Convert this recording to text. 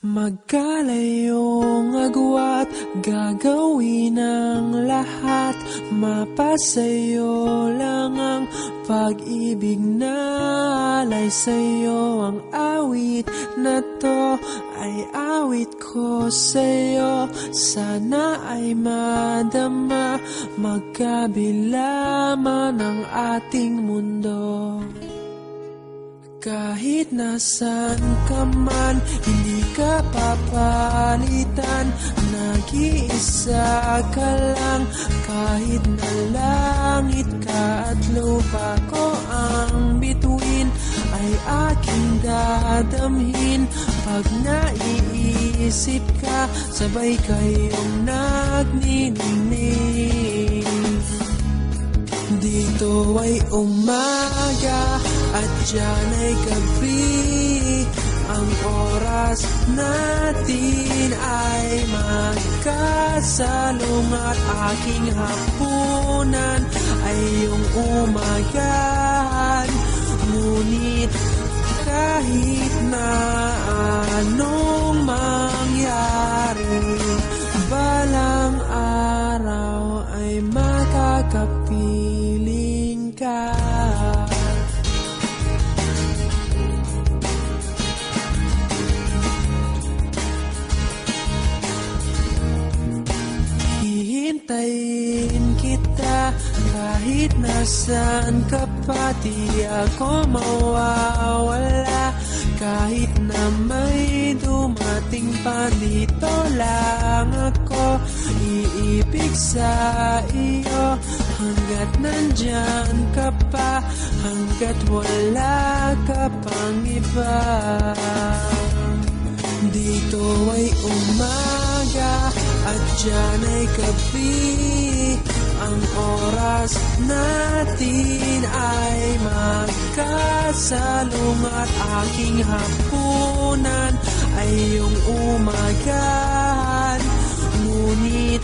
Magkalayong agwat, gagawin ang lahat. Mapasayo lang ang pag-ibig na alay sa'yo. Ang awit na to ay awit ko sa'yo. Sana ay madama, magkabila man ang ating mundo. Kahit nasan ka man, hindi ka papalitan. Nag-iisa ka lang, kahit na langit ka at lupa ko ang bituin, ay aking dadamhin. Pag naiisip ka, sabay kayong nagniningning. Dito ay umaga at diyan ay gabi. Ang oras natin ay magkasalong at aking hapunan ay iyong umagahan. Ngunit kahit na anong mangyari, balang araw ay makakapiling ka. Hihintayin kita kahit nasan ka pa, di ako mawawala. Kahit na may dumating pa, dito lang ako iibig sa iyo. Hanggat nandyan ka pa, hanggat wala ka pang iba. Dito ay umaga at diyan ay gabi. Ang oras natin ay magkasalong at aking hapunan ay iyong umagahan. Ngunit